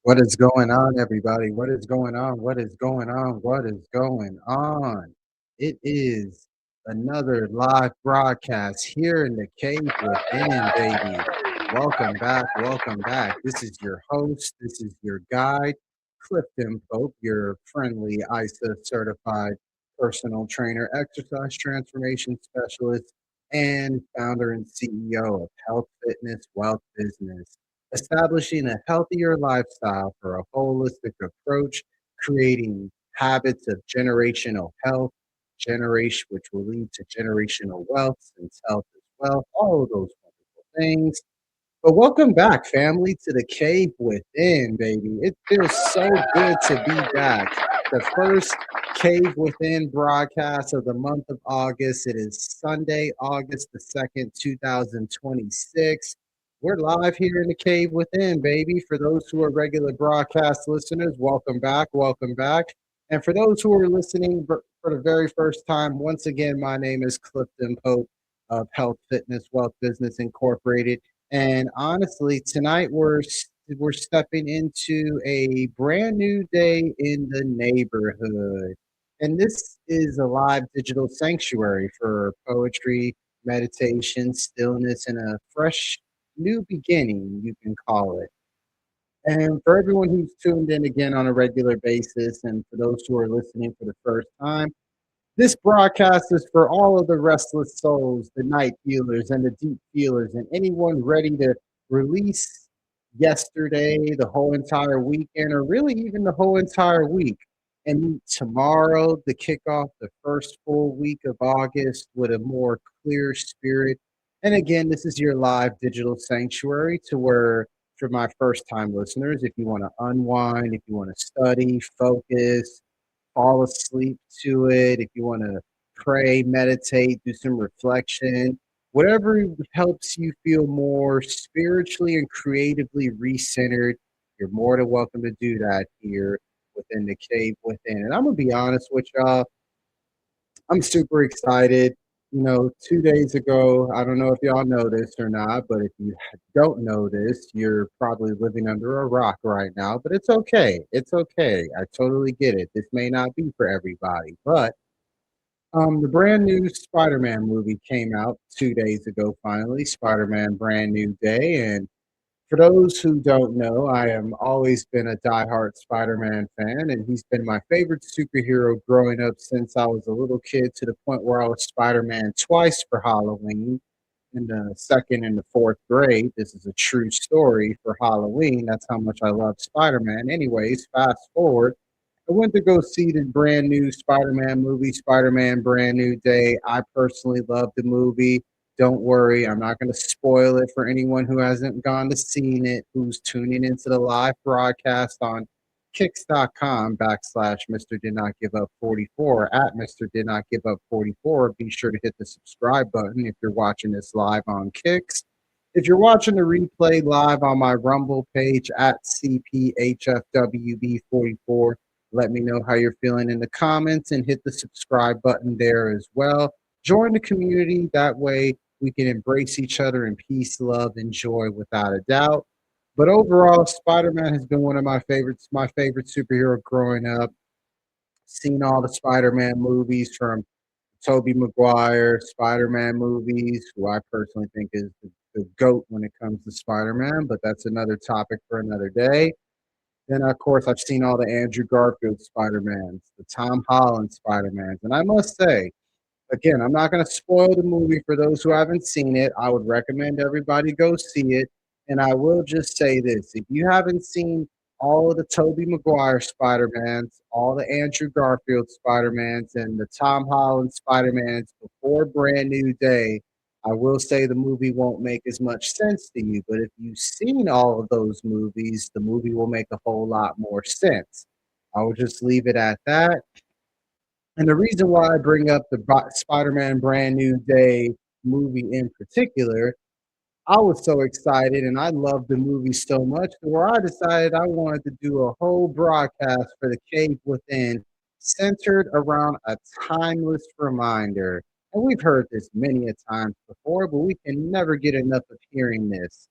What is going on, everybody? What is going on? What is going on? What is going on? It is another live broadcast here in the cave within, baby. Welcome back. Welcome back. This is your host. This is your guide, Clifton Pope, your friendly ISA certified personal trainer, exercise transformation specialist, and founder and CEO of Health Fitness Wealth Business, establishing a healthier lifestyle for a holistic approach, creating habits of generational health, generation which will lead to generational wealth, since health is wealth, all of those wonderful things. But welcome back, family, to the cave within, baby. It feels so good to be back. The first Cave Within broadcast of the month of August. It is Sunday, August the 2nd, 2026. We're live here in the Cave Within, baby. For those who are regular broadcast listeners, welcome back, welcome back. And for those who are listening for the very first time, once again, my name is Clifton Pope of Health Fitness Wealth Business Incorporated. And honestly, tonight we're stepping into a brand new day in the neighborhood. And this is a live digital sanctuary for poetry, meditation, stillness, and a fresh new beginning, you can call it. And for everyone who's tuned in again on a regular basis, and for those who are listening for the first time, this broadcast is for all of the restless souls, the night feelers, and the deep feelers, and anyone ready to release yesterday, the whole entire weekend, or really even the whole entire week, and meet tomorrow to kick off the first full week of August with a more clear spirit. And again, this is your live digital sanctuary to where, for my first time listeners, if you want to unwind, if you want to study, focus, fall asleep to it, if you want to pray, meditate, do some reflection, whatever helps you feel more spiritually and creatively recentered, you're more than welcome to do that here within the cave within. And I'm going to be honest with y'all, I'm super excited. 2 days ago, I don't know if y'all know this or not, but if you don't know this, you're probably living under a rock right now. But it's okay. It's okay. I totally get it. This may not be for everybody, but the brand new Spider-Man movie came out 2 days ago. Finally, Spider-Man Brand New Day, and for those who don't know, I am always been a diehard Spider-Man fan, and he's been my favorite superhero growing up since I was a little kid, to the point where I was Spider-Man twice for Halloween in the second and the fourth grade. This is a true story for Halloween. That's how much I love Spider-Man. Anyways, fast forward. I went to go see the brand new Spider-Man movie, Spider-Man Brand New Day. I personally love the movie. Don't worry, I'm not going to spoil it for anyone who hasn't gone to seen it, who's tuning into the live broadcast on kicks.com backslash Mr. Did Not Give Up 44 at Mr. Did Not Give Up 44. Be sure to hit the subscribe button if you're watching this live on Kicks. If you're watching the replay live on my Rumble page at CPHFWB44, let me know how you're feeling in the comments and hit the subscribe button there as well. Join the community. That way we can embrace each other in peace, love, and joy without a doubt. But overall, Spider-Man has been one of my favorites, my favorite superhero growing up. Seen all the Spider-Man movies from Tobey Maguire, Spider-Man movies, who I personally think is the GOAT when it comes to Spider-Man, but that's another topic for another day. Then, of course, I've seen all the Andrew Garfield Spider-Mans, the Tom Holland Spider-Mans. And I must say, again, I'm not going to spoil the movie for those who haven't seen it. I would recommend everybody go see it. And I will just say this: if you haven't seen all of the Tobey Maguire Spider-Mans, all the Andrew Garfield Spider-Mans, and the Tom Holland Spider-Mans before Brand New Day, I will say the movie won't make as much sense to you. But if you've seen all of those movies, the movie will make a whole lot more sense. I will just leave it at that. And the reason why I bring up the Spider-Man Brand New Day movie in particular, I was so excited and I loved the movie so much where I decided I wanted to do a whole broadcast for the Cave Within centered around a timeless reminder. And we've heard this many a times before, but we can never get enough of hearing this.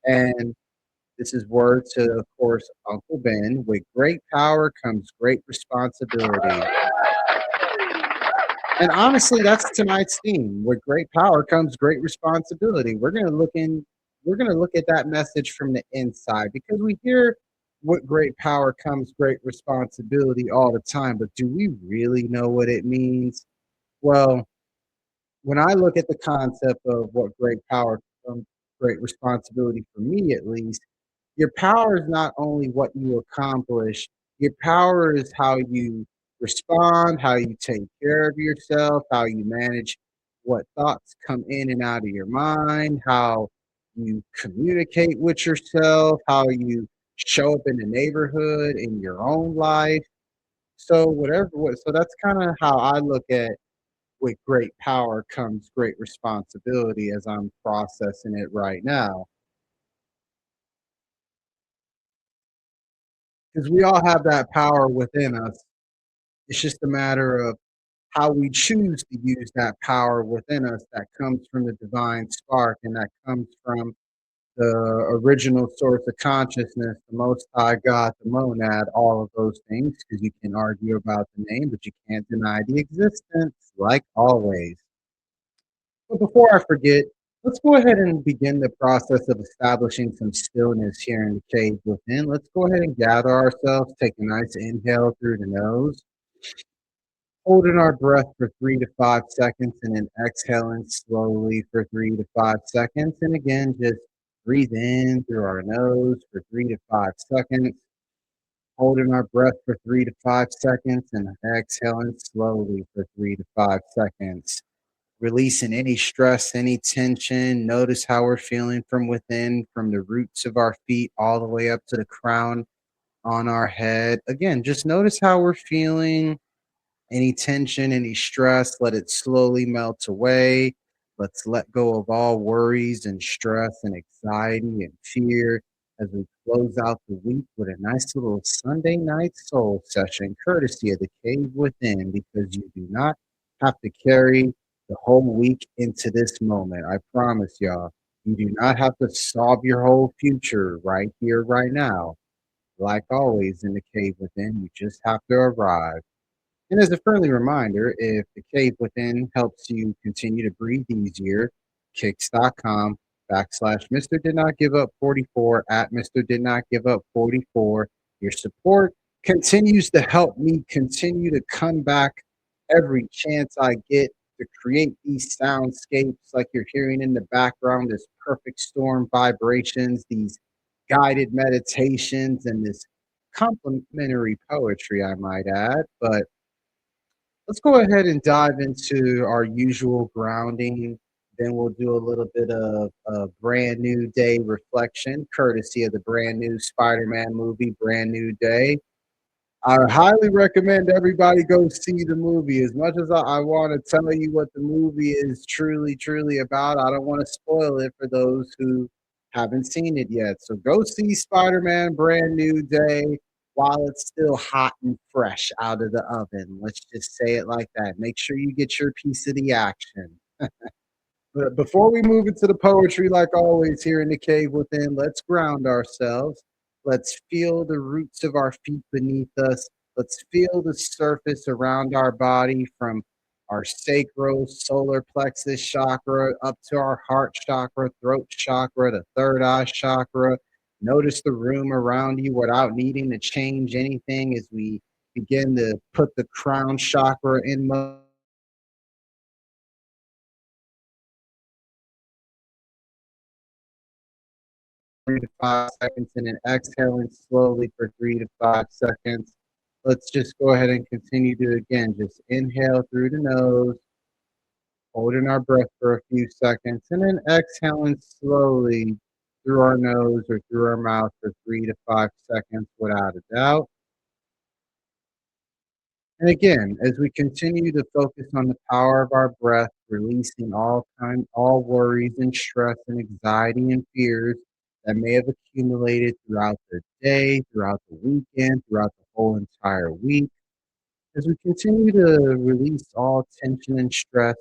And This is word to, of course, Uncle Ben. With great power comes great responsibility. And honestly, that's tonight's theme. With great power comes great responsibility. We're gonna look at that message from the inside because we hear with great power comes great responsibility all the time, but do we really know what it means? Well, when I look at the concept of what great power comes great responsibility for me at least, your power is not only what you accomplish, your power is how you respond, how you take care of yourself, how you manage what thoughts come in and out of your mind, how you communicate with yourself, how you show up in the neighborhood, in your own life. So that's kind of how I look at with great power comes great responsibility as I'm processing it right now. Because we all have that power within us. It's just a matter of how we choose to use that power within us that comes from the divine spark and that comes from the original source of consciousness, the Most High God, the monad, all of those things, because you can argue about the name, but you can't deny the existence, like always. But before I forget, let's go ahead and begin the process of establishing some stillness here in the cave within. Let's go ahead and gather ourselves, take a nice inhale through the nose, holding our breath for 3 to 5 seconds, and then exhaling slowly for 3 to 5 seconds. And again, just breathe in through our nose for 3 to 5 seconds, holding our breath for 3 to 5 seconds, and exhaling slowly for 3 to 5 seconds. Releasing any stress, any tension. Notice how we're feeling from within, from the roots of our feet all the way up to the crown on our head. Again, just notice how we're feeling. Any tension, any stress, let it slowly melt away. Let's let go of all worries and stress and anxiety and fear as we close out the week with a nice little Sunday night soul session, courtesy of the Cave Within, because you do not have to carry the whole week into this moment. I promise y'all, you do not have to solve your whole future right here, right now. Like always in the Cave Within, you just have to arrive. And as a friendly reminder, if the cave within helps you continue to breathe easier, kicks.com/ Mr. Did Not Give Up 44 at Mr. Did Not Give Up 44. Your support continues to help me continue to come back every chance I get to create these soundscapes like you're hearing in the background, this perfect storm vibrations, these guided meditations, and this complimentary poetry, I might add. But let's go ahead and dive into our usual grounding. Then we'll do a little bit of a brand new day reflection, courtesy of the brand new Spider-Man movie, Brand New Day. I highly recommend everybody go see the movie. As much as I want to tell you what the movie is truly about, I don't want to spoil it for those who haven't seen it yet. So go see Spider-Man Brand New Day while it's still hot and fresh out of the oven. Let's just say it like that. Make sure you get your piece of the action. But before we move into the poetry, like always, here in the cave within, let's ground ourselves. Let's feel the roots of our feet beneath us. Let's feel the surface around our body from our sacral, solar plexus chakra up to our heart chakra, throat chakra, the third eye chakra. Notice the room around you without needing to change anything as we begin to put the crown chakra in motion. 3 to 5 seconds and then exhaling slowly for 3 to 5 seconds. Let's just go ahead and continue to again just inhale through the nose, holding our breath for a few seconds, and then exhaling slowly through our nose or through our mouth for 3 to 5 seconds without a doubt. And again, as we continue to focus on the power of our breath, releasing all worries and stress and anxiety and fears that may have accumulated throughout the day, throughout the weekend, throughout the whole entire week, as we continue to release all tension and stress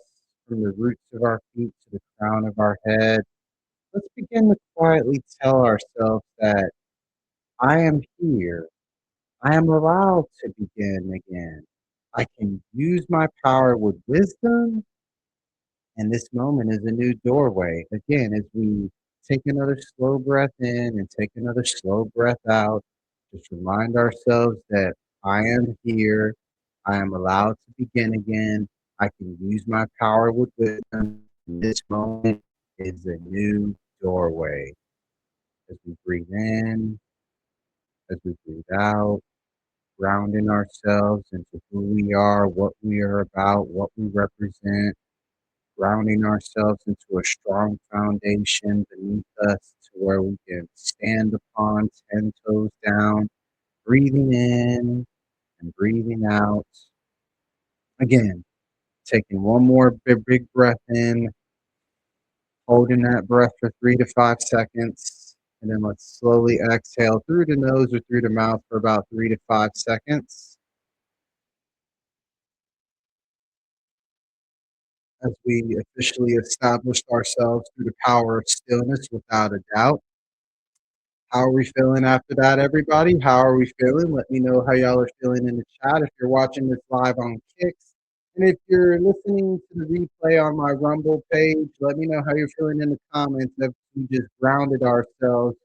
from the roots of our feet to the crown of our head, let's begin to quietly tell ourselves that I am here. I am allowed to begin again. I can use my power with wisdom, and this moment is a new doorway. Again, as we take another slow breath in and take another slow breath out, just remind ourselves that I am here. I am allowed to begin again. I can use my power with wisdom. And this moment is a new doorway. As we breathe in, as we breathe out, grounding ourselves into who we are, what we are about, what we represent, grounding ourselves into a strong foundation beneath us to where we can stand upon 10 toes down, breathing in and breathing out. Again, taking one more big breath in, holding that breath for 3 to 5 seconds, and then let's slowly exhale through the nose or through the mouth for about 3 to 5 seconds. As we officially established ourselves through the power of stillness without a doubt. How are we feeling after that, everybody? How are we feeling? Let me know how y'all are feeling in the chat if you're watching this live on Kicks. And if you're listening to the replay on my Rumble page, let me know how you're feeling in the comments if we just grounded ourselves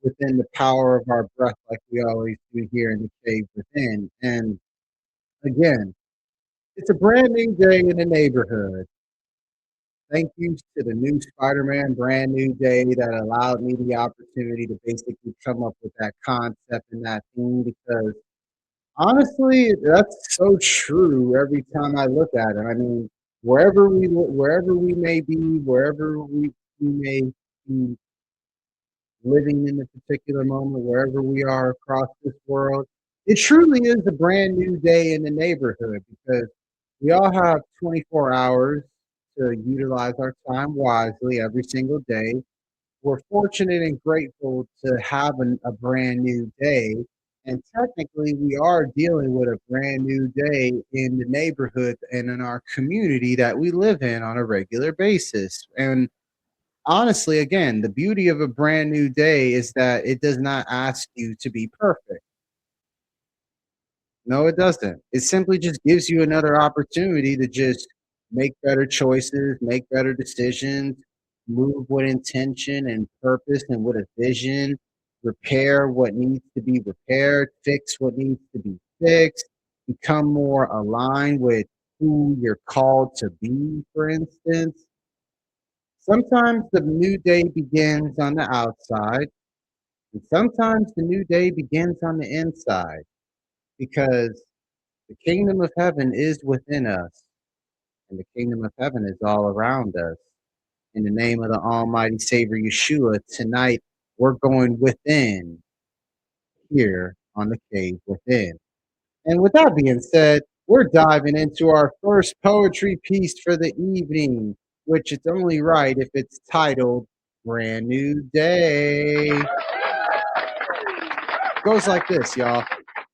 within the power of our breath like we always do here in the cave within. And again, it's a brand new day in the neighborhood. Thank you to the new Spider-Man Brand New Day that allowed me the opportunity to basically come up with that concept and that theme because honestly, that's so true every time I look at it. I mean, wherever we may be, we may be living in a particular moment, wherever we are across this world, it truly is a brand new day in the neighborhood because we all have 24 hours to utilize our time wisely every single day. We're fortunate and grateful to have a brand new day. And technically, we are dealing with a brand new day in the neighborhood and in our community that we live in on a regular basis. And honestly, again, the beauty of a brand new day is that it does not ask you to be perfect. No, it doesn't. It simply just gives you another opportunity to just make better choices, make better decisions, move with intention and purpose and with a vision, repair what needs to be repaired, fix what needs to be fixed, become more aligned with who you're called to be, for instance. Sometimes the new day begins on the outside, and sometimes the new day begins on the inside because the kingdom of heaven is within us, and the kingdom of heaven is all around us. In the name of the Almighty Savior Yeshua, tonight we're going within here on the cave within. And with that being said, we're diving into our first poetry piece for the evening, which it's only right if it's titled Brand New Day. Goes like this, y'all.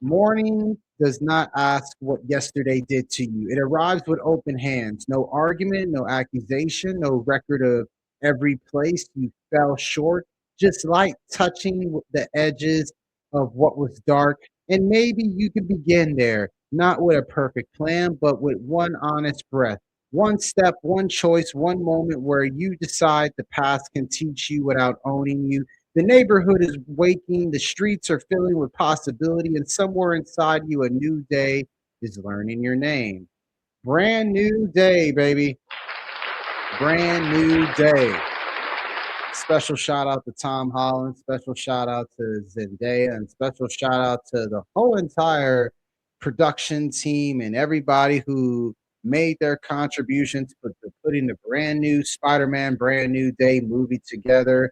Morning does not ask what yesterday did to you. It arrives with open hands. No argument, no accusation, no record of every place you fell short. Just light touching the edges of what was dark. And maybe you could begin there, not with a perfect plan, but with one honest breath. One step, one choice, one moment where you decide the past can teach you without owning you. The neighborhood is waking, the streets are filling with possibility, and somewhere inside you, a new day is learning your name. Brand new day, baby. Brand new day. Special shout out to Tom Holland, special shout out to Zendaya, and special shout out to the whole entire production team and everybody who made their contributions to putting the brand new Spider-Man Brand New Day movie together.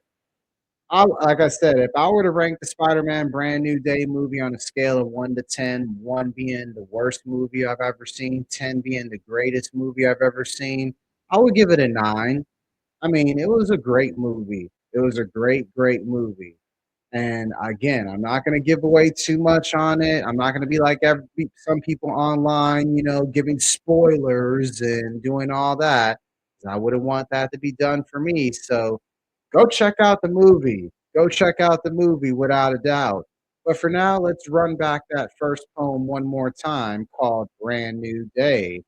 Like I said, if I were to rank the Spider-Man Brand New Day movie on a scale of 1 to 10, 1 being the worst movie I've ever seen, 10 being the greatest movie I've ever seen, I would give it a 9. I mean, it was a great movie. It was a great movie. And again, I'm not going to give away too much on it. I'm not going to be like some people online, giving spoilers and doing all that. I wouldn't want that to be done for me. So Go check out the movie. Go check out the movie without a doubt. But for now, let's run back that first poem one more time called Brand New Day.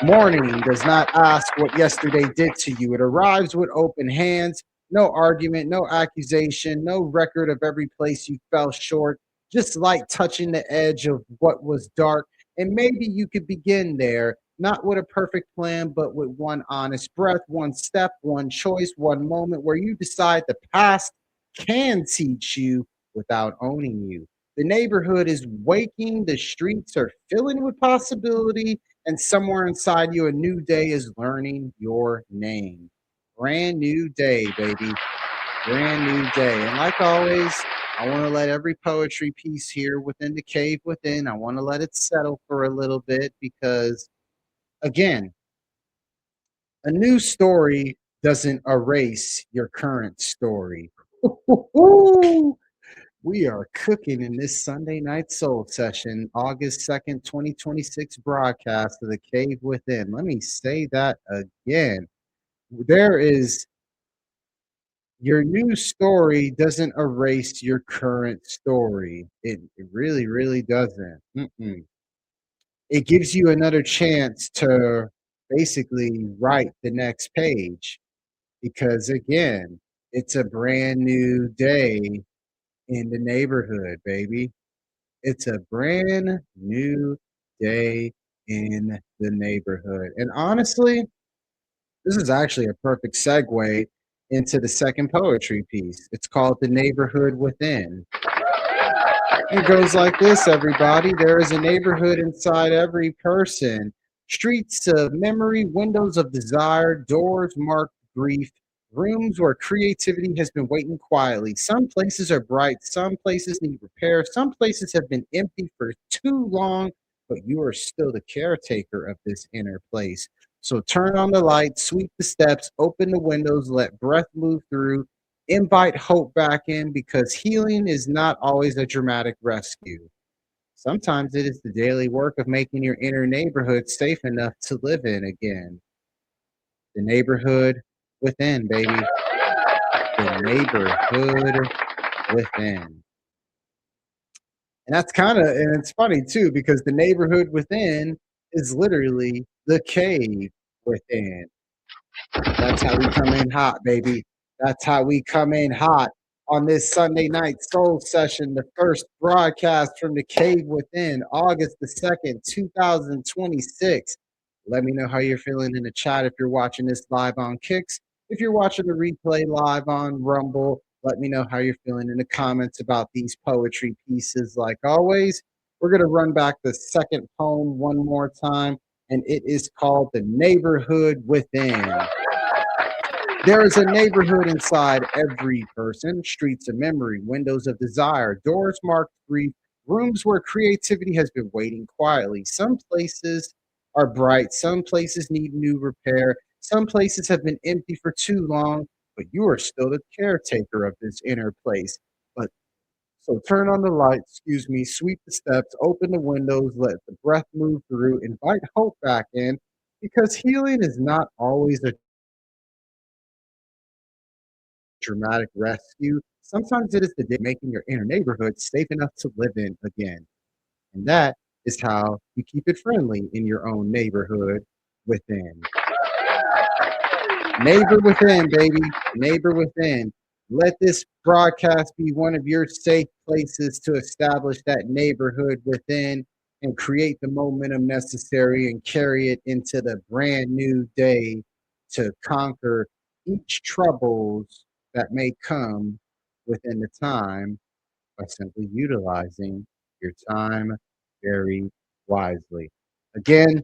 Morning does not ask what yesterday did to you. It arrives with open hands, no argument, no accusation, no record of every place you fell short, just light touching the edge of what was dark. And maybe you could begin there, not with a perfect plan, but with one honest breath, one step, one choice, one moment where you decide the past can teach you without owning you. The neighborhood is waking, the streets are filling with possibility, and somewhere inside you, a new day is learning your name. Brand new day, baby. Brand new day. And like always, I want to let every poetry piece here within the cave within, I want to let it settle for a little bit because, again, a new story doesn't erase your current story. We are cooking in this Sunday night soul session, August 2nd, 2026 broadcast of the Cave Within. Let me say that again. There is your new story doesn't erase your current story. It really, really doesn't. It gives you another chance to basically write the next page because, again, it's a brand new day in the neighborhood, baby. It's a brand new day in the neighborhood. And honestly, this is actually a perfect segue into the second poetry piece. It's called The Neighborhood Within. It goes like this, everybody. There is a neighborhood inside every person. Streets of memory, windows of desire, doors marked grief, rooms where creativity has been waiting quietly. Some places are bright, some places need repair, some places have been empty for too long, but you are still the caretaker of this inner place. So turn on the lights, sweep the steps, open the windows, let breath move through, invite hope back in because healing is not always a dramatic rescue. Sometimes it is the daily work of making your inner neighborhood safe enough to live in again. The neighborhood within, baby. The neighborhood within. And that's kind of, and it's funny too, because the neighborhood within is literally the cave within. That's how we come in hot, baby. That's how we come in hot on this Sunday night soul session, the first broadcast from the cave within, August the 2nd, 2026. Let me know how you're feeling in the chat if you're watching this live on Kicks. If you're watching the replay live on Rumble, let me know how you're feeling in the comments about these poetry pieces. Like always, we're going to run back the second poem one more time, and it is called The Neighborhood Within. There is a neighborhood inside every person, streets of memory, windows of desire, doors marked grief, rooms where creativity has been waiting quietly. Some places are bright, some places need new repair, some places have been empty for too long, but you are still the caretaker of this inner place. But so turn on the light, excuse me, sweep the steps, open the windows, let the breath move through, invite hope back in, because healing is not always a dramatic rescue. Sometimes it is the day making your inner neighborhood safe enough to live in again. And that is how you keep it friendly in your own neighborhood within. Neighbor within, baby. Neighbor within. Let this broadcast be one of your safe places to establish that neighborhood within and create the momentum necessary and carry it into the brand new day to conquer each troubles that may come within the time by simply utilizing your time very wisely. Again,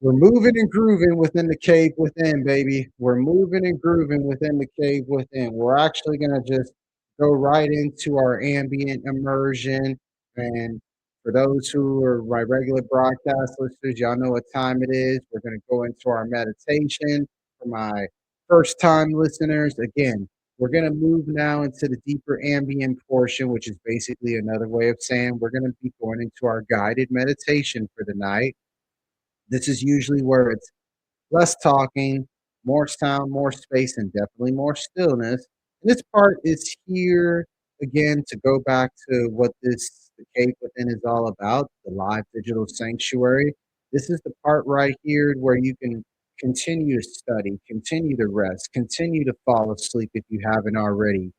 we're moving and grooving within the cave within, baby. We're moving and grooving within the cave within. We're actually going to just go right into our ambient immersion. And for those who are my regular broadcast listeners, y'all know what time it is. We're going to go into our meditation. For my first time listeners, again, we're going to move now into the deeper ambient portion, which is basically another way of saying we're going to be going into our guided meditation for the night. This is usually where it's less talking, more sound, more space, and definitely more stillness. And this part is here again to go back to what this the cave within is all about, the live digital sanctuary. This is the part right here where you can continue to study, continue to rest, continue to fall asleep if you haven't already.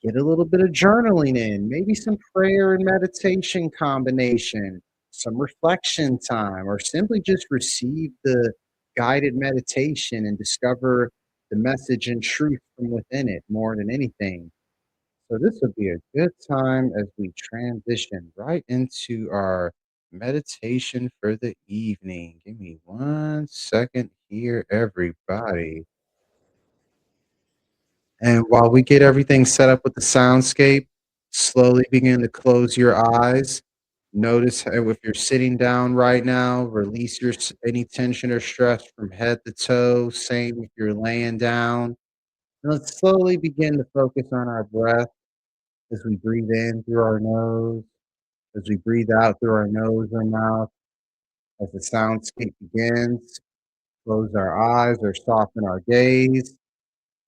Get a little bit of journaling in, maybe some prayer and meditation combination, some reflection time, or simply just receive the guided meditation and discover the message and truth from within it more than anything. So, this would be a good time as we transition right into our meditation for the evening. Give me 1 second here, everybody. And while we get everything set up with the soundscape, slowly begin to close your eyes. Notice how if you're sitting down right now, release any tension or stress from head to toe. Same if you're laying down. And let's slowly begin to focus on our breath as we breathe in through our nose, as we breathe out through our nose or mouth. As the soundscape begins, close our eyes or soften our gaze.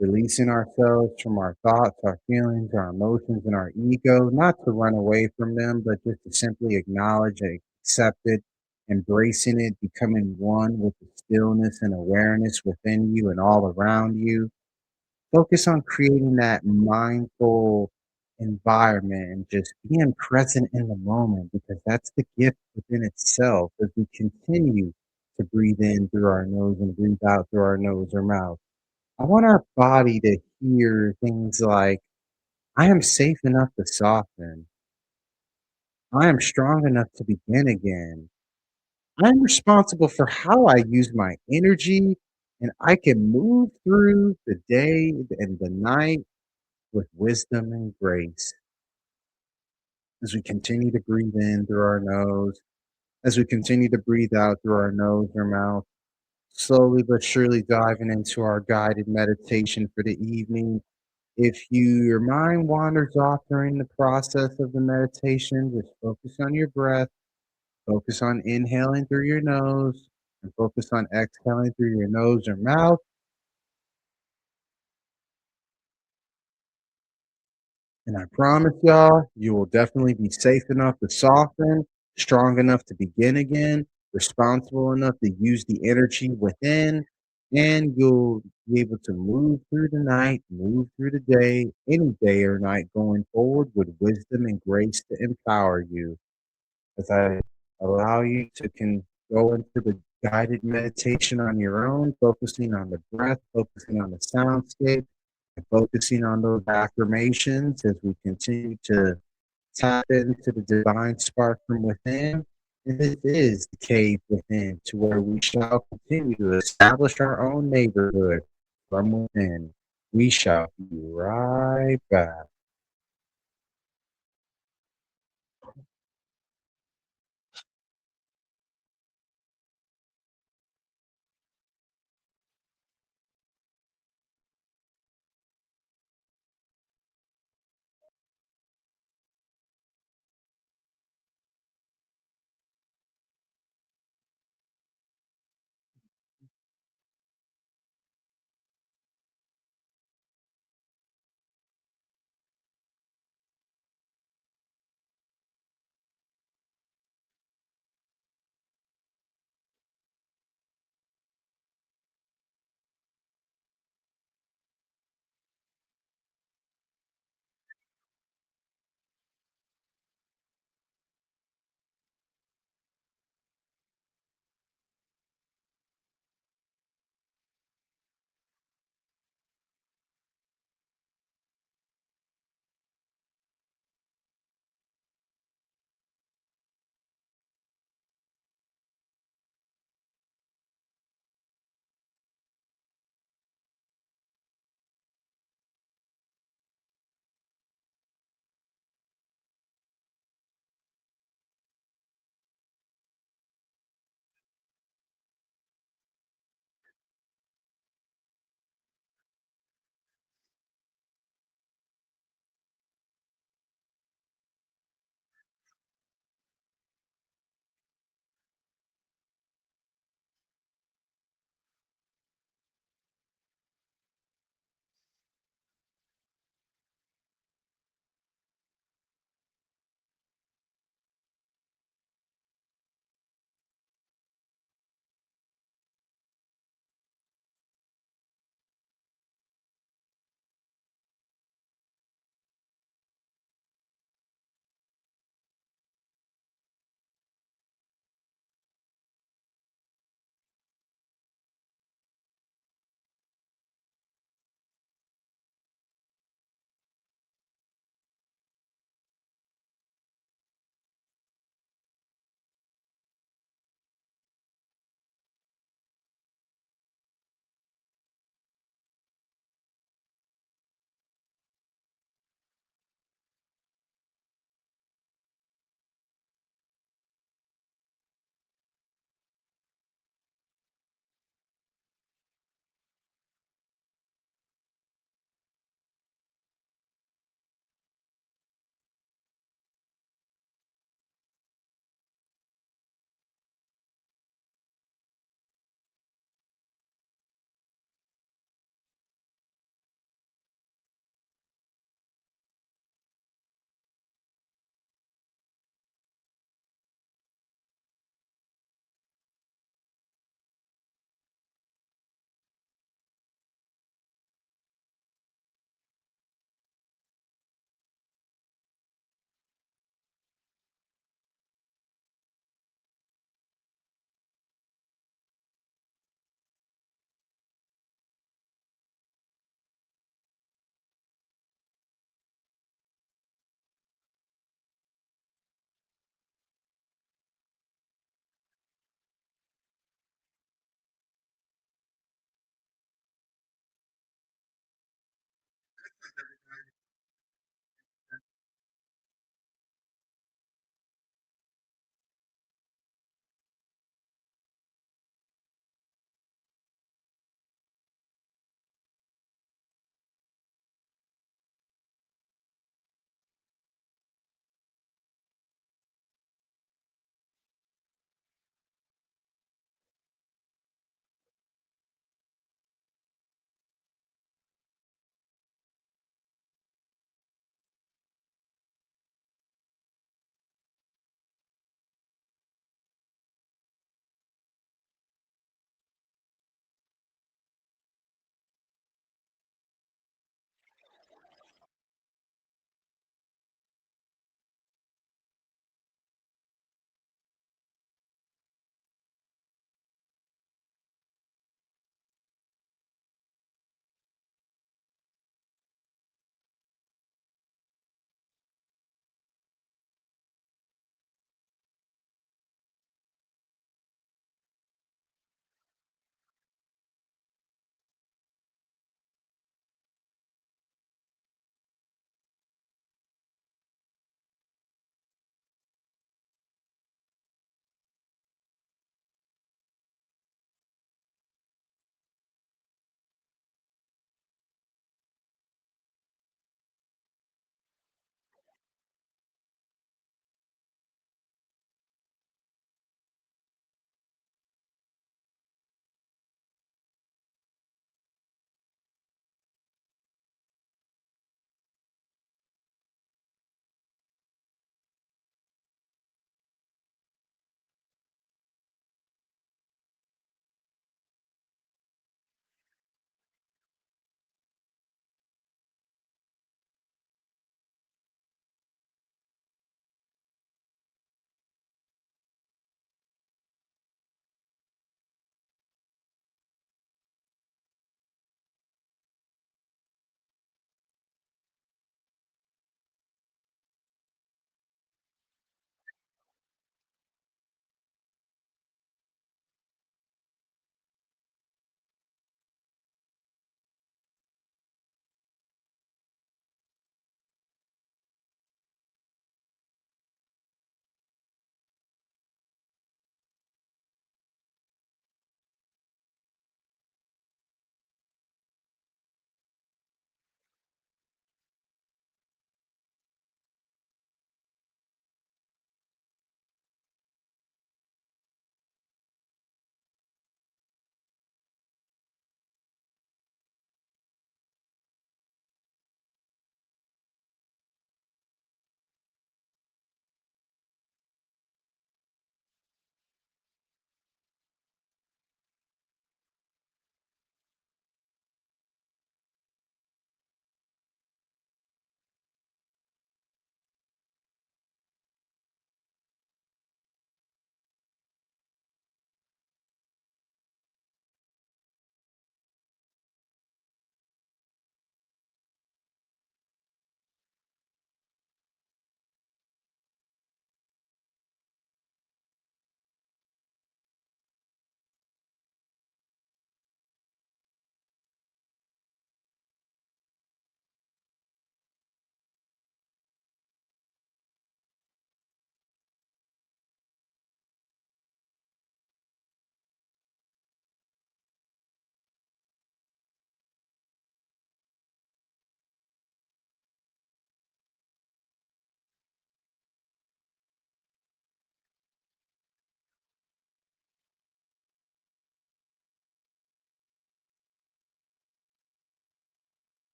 Releasing ourselves from our thoughts, our feelings, our emotions, and our ego, not to run away from them, but just to simply acknowledge and accept it, embracing it, becoming one with the stillness and awareness within you and all around you. Focus on creating that mindful environment and just being present in the moment because that's the gift within itself as we continue to breathe in through our nose and breathe out through our nose or mouth. I want our body to hear things like, I am safe enough to soften. I am strong enough to begin again. I'm responsible for how I use my energy, and I can move through the day and the night with wisdom and grace. As we continue to breathe in through our nose, as we continue to breathe out through our nose or mouth, slowly but surely diving into our guided meditation for the evening. If your mind wanders off during the process of the meditation, just focus on your breath, focus on inhaling through your nose, and focus on exhaling through your nose or mouth. And I promise y'all, you will definitely be safe enough to soften, strong enough to begin again, responsible enough to use the energy within, and you'll be able to move through the night, move through the day, any day or night going forward with wisdom and grace to empower you. As I allow you to go into the guided meditation on your own, focusing on the breath, focusing on the soundscape, and focusing on those affirmations as we continue to tap into the divine spark from within. And this is the cave within, to where we shall continue to establish our own neighborhood from within. We shall be right back.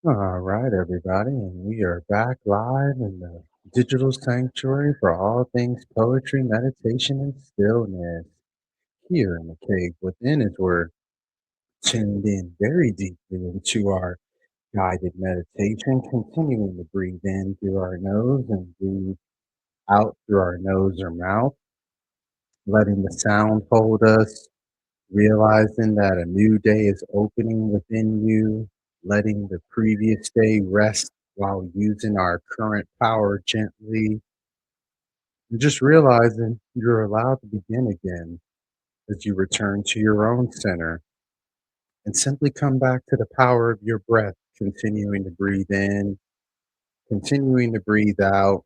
All right, everybody, and we are back live in the digital sanctuary for all things poetry, meditation, and stillness. Here in the cave within, as we're tuned in very deeply into our guided meditation, continuing to breathe in through our nose and breathe out through our nose or mouth, letting the sound hold us, realizing that a new day is opening within you, letting the previous day rest while using our current power gently, and just realizing you're allowed to begin again as you return to your own center and simply come back to the power of your breath, continuing to breathe in, continuing to breathe out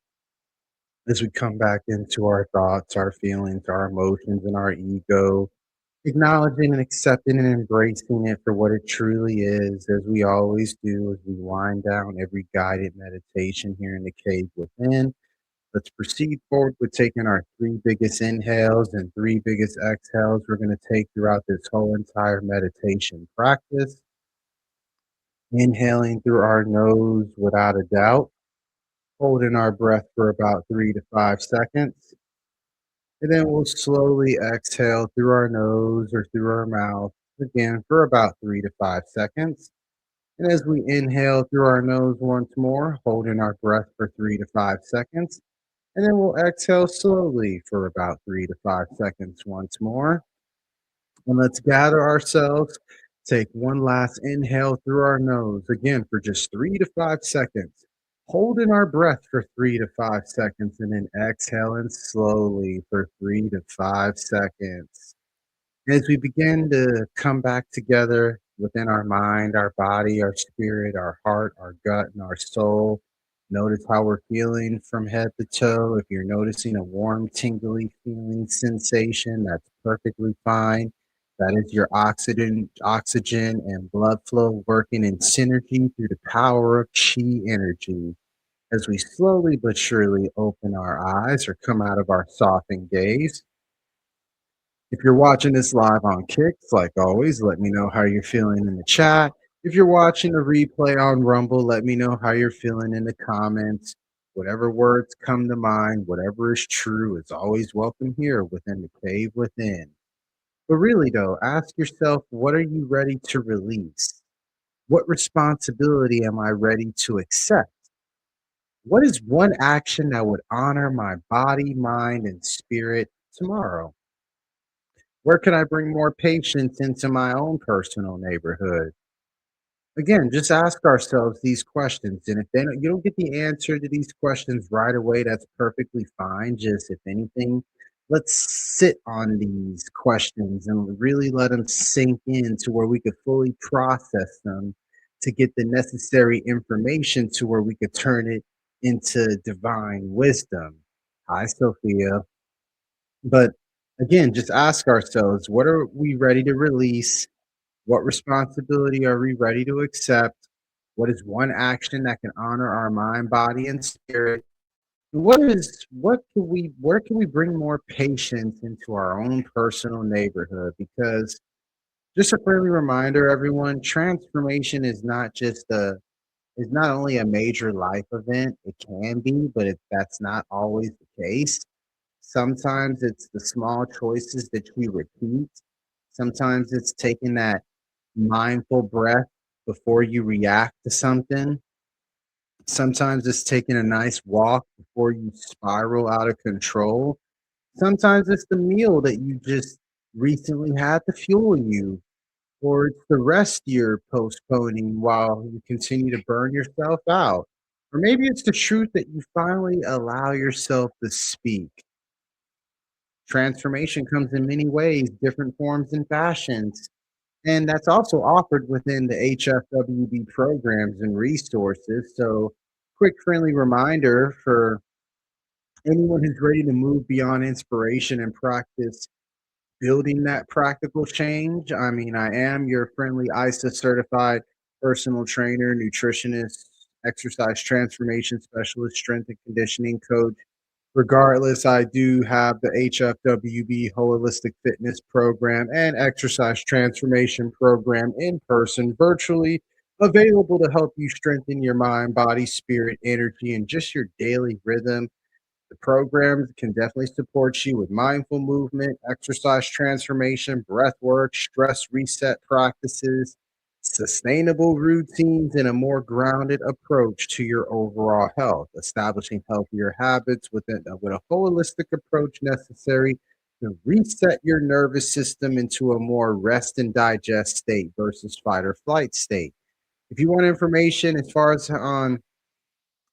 as we come back into our thoughts, our feelings, our emotions, and our ego, acknowledging and accepting and embracing it for what it truly is, as we always do as we wind down every guided meditation here in the cave within. Let's proceed forward with taking our three biggest inhales and three biggest exhales we're going to take throughout this whole entire meditation practice. Inhaling through our nose without a doubt, holding our breath for about 3 to 5 seconds. And then we'll slowly exhale through our nose or through our mouth again for about 3 to 5 seconds. And as we inhale through our nose once more, holding our breath for 3 to 5 seconds. And then we'll exhale slowly for about 3 to 5 seconds once more. And let's gather ourselves. Take one last inhale through our nose again for just 3 to 5 seconds. Holding our breath for 3 to 5 seconds and then exhaling slowly for 3 to 5 seconds. As we begin to come back together within our mind, our body, our spirit, our heart, our gut, and our soul, notice how we're feeling from head to toe. If you're noticing a warm, tingly feeling sensation, that's perfectly fine. That is your oxygen and blood flow working in synergy through the power of chi energy. As we slowly but surely open our eyes or come out of our softened gaze, if you're watching this live on Kicks, like always, let me know how you're feeling in the chat. If you're watching a replay on Rumble, let me know how you're feeling in the comments. Whatever words come to mind, whatever is true, is always welcome here within the cave within. But really, though, ask yourself, what are you ready to release? What responsibility am I ready to accept? What is one action that would honor my body, mind, and spirit tomorrow? Where can I bring more patience into my own personal neighborhood? Again, just ask ourselves these questions. And if you don't get the answer to these questions right away, that's perfectly fine. Just, if anything, let's sit on these questions and really let them sink in to where we could fully process them to get the necessary information to where we could turn it into divine wisdom. Hi, Sophia. But again, just ask ourselves, what are we ready to release? What responsibility are we ready to accept? What is one action that can honor our mind, body, and spirit? What can we where can we bring more patience into our own personal neighborhood? Because just a friendly reminder, everyone, transformation is not just a is not only a major life event, it can be, but that's not always the case. Sometimes it's the small choices that you repeat. Sometimes it's taking that mindful breath before you react to something. Sometimes it's taking a nice walk before you spiral out of control. Sometimes it's the meal that you just recently had to fuel you, or it's the rest you're postponing while you continue to burn yourself out. Or maybe it's the truth that you finally allow yourself to speak. Transformation comes in many ways, different forms and fashions. And that's also offered within the HFWB programs and resources. So, quick friendly reminder for anyone who's ready to move beyond inspiration and practice building that practical change. I mean, I am your friendly ISA certified personal trainer, nutritionist, exercise transformation specialist, strength and conditioning coach. Regardless, I do have the HFWB Holistic Fitness Program and Exercise Transformation Program in person, virtually available to help you strengthen your mind, body, spirit, energy, and just your daily rhythm. The programs can definitely support you with mindful movement, exercise transformation, breath work, stress reset practices, sustainable routines, and a more grounded approach to your overall health, establishing healthier habits with a holistic approach necessary to reset your nervous system into a more rest and digest state versus fight or flight state. If you want information as far as on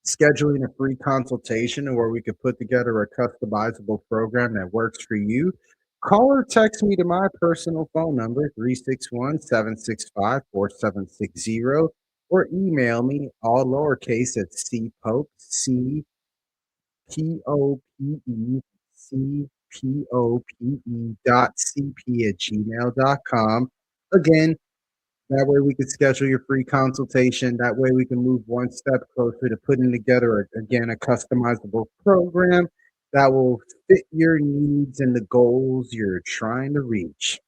scheduling a free consultation where we could put together a customizable program that works for you, call or text me to my personal phone number, 361-765-4760, or email me, all lowercase, at cpope, C-P-O-P-E, C-P-O-P-E dot C-P at gmail.com. Again, that way we could schedule your free consultation. That way we can move one step closer to putting together, again, a customizable program that will fit your needs and the goals you're trying to reach.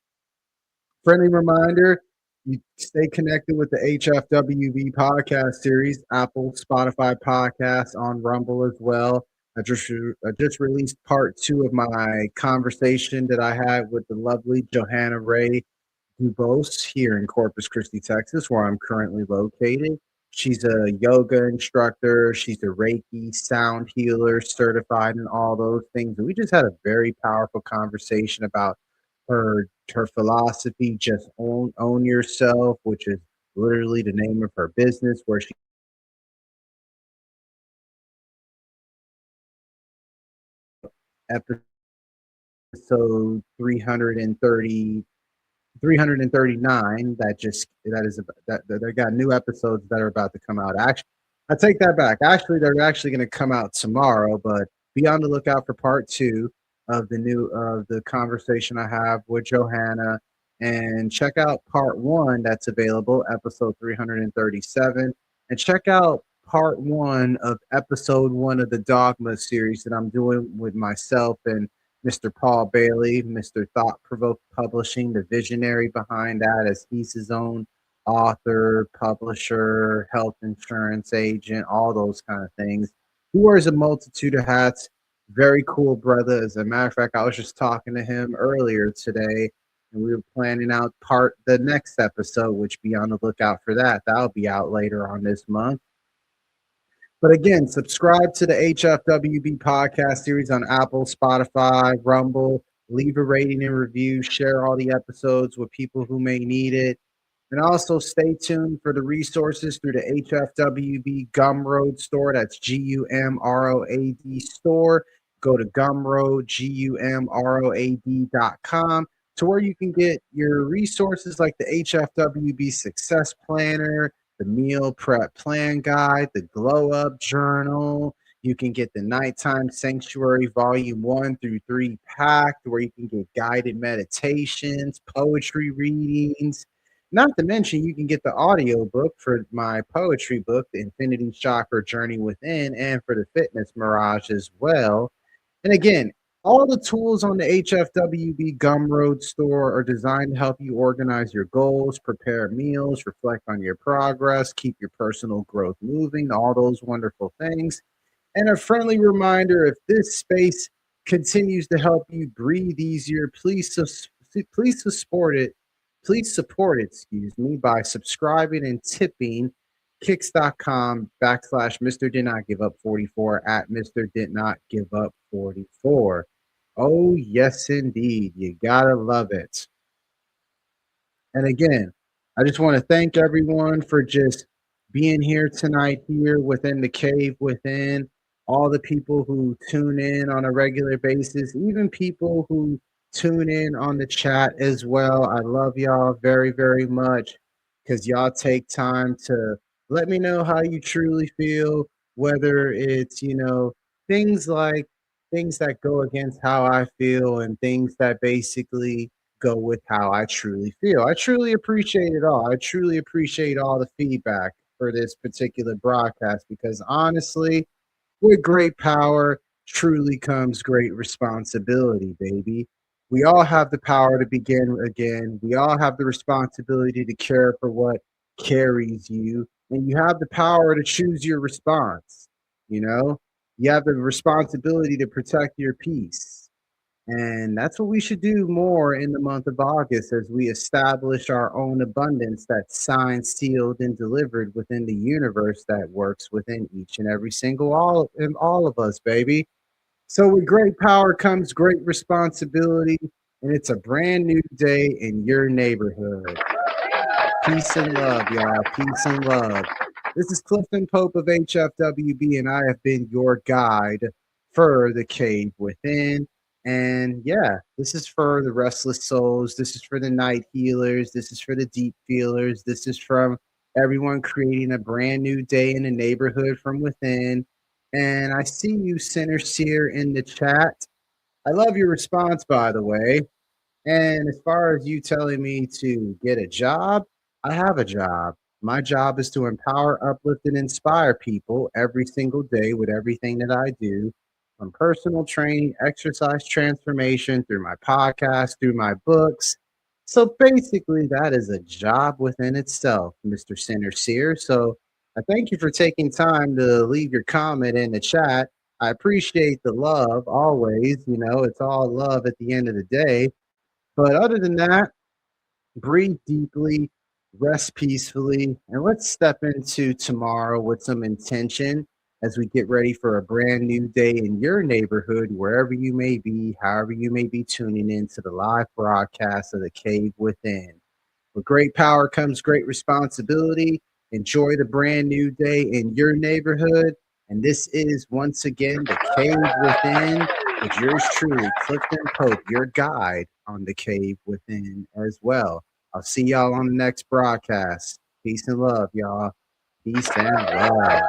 Friendly reminder, you stay connected with the HFWB podcast series, Apple, Spotify podcasts, on Rumble as well. I just released part two of my conversation that I had with the lovely Johanna Ray Dubose here in Corpus Christi, Texas, where I'm currently located. She's a yoga instructor. She's a Reiki sound healer, certified in all those things. And we just had a very powerful conversation about her philosophy, just own yourself, which is literally the name of her business, where she episode 339 that is that they got new episodes that are about to come out. Actually, I take that back. Actually, they're actually going to come out tomorrow, but be on the lookout for part two of the conversation I have with Johanna, and check out part one that's available, episode 337, and check out part one of episode one of the Dogma series that I'm doing with myself and Mr. Paul Bailey, Mr. Thought Provoked Publishing, the visionary behind that, as he's his own author, publisher, health insurance agent, all those kind of things. He wears a multitude of hats. Very cool brother. As a matter of fact, I was just talking to him earlier today, and we were planning out the next episode, which be on the lookout for that. That'll be out later on this month. But again, subscribe to the HFWB podcast series on Apple, Spotify, Rumble. Leave a rating and review. Share all the episodes with people who may need it. And also stay tuned for the resources through the HFWB Gumroad store. That's Gumroad store. Go to Gumroad, Gumroad.com, to where you can get your resources like the HFWB Success Planner, the Meal Prep Plan Guide, the Glow Up Journal. You can get the Nighttime Sanctuary Volume 1 through 3 packed, where you can get guided meditations, poetry readings. Not to mention, you can get the audio book for my poetry book, The Infinity Chakra Journey Within, and for the Fitness Mirage as well. And again, All the tools on the HFWB Gumroad store are designed to help you organize your goals, prepare meals, reflect on your progress, keep your personal growth moving, all those wonderful things. And a friendly reminder, if this space continues to help you breathe easier, please support it. Please support it, excuse me, by subscribing and tipping kicks.com/ Mr. Did Not Give Up 44 at Mr. Did Not Give Up 44. Oh, yes, indeed. You gotta love it. And again, I just want to thank everyone for just being here tonight, here within the cave within, all the people who tune in on a regular basis, even people who tune in on the chat as well. I love y'all very, very much because y'all take time to let me know how you truly feel, whether it's, things like things that go against how I feel and things that basically go with how I truly feel. I truly appreciate it all. I truly appreciate all the feedback for this particular broadcast because honestly, with great power truly comes great responsibility, baby. We all have the power to begin again. We all have the responsibility to care for what carries you, and you have the power to choose your response. You know, you have the responsibility to protect your peace. And that's what we should do more in the month of August as we establish our own abundance that's signed, sealed, and delivered within the universe that works within each and every single all of us, baby. So with great power comes great responsibility, and it's a brand new day in your neighborhood. Peace and love, y'all. Peace and love. This is Clifton Pope of HFWB, and I have been your guide for the cave within. And yeah, this is for the restless souls. This is for the night healers. This is for the deep feelers. This is from everyone creating a brand new day in the neighborhood from within. And I see you, Sinner Seer, in the chat. I love your response, by the way. And as far as you telling me to get a job, I have a job. My job is to empower, uplift, and inspire people every single day with everything that I do, from personal training, exercise transformation, through my podcast, through my books. So basically, that is a job within itself, Mr. Sinner Seer. So I thank you for taking time to leave your comment in the chat. I appreciate the love always. It's all love at the end of the day. But other than that, breathe deeply, rest peacefully, and let's step into tomorrow with some intention as we get ready for a brand new day in your neighborhood, wherever you may be, however you may be tuning in to the live broadcast of the Cave Within. With great power comes great responsibility. Enjoy the brand new day in your neighborhood. And this is once again the Cave Within with yours truly, Clifton Pope, your guide on the Cave Within as well. I'll see y'all on the next broadcast. Peace and love, y'all. Peace and love.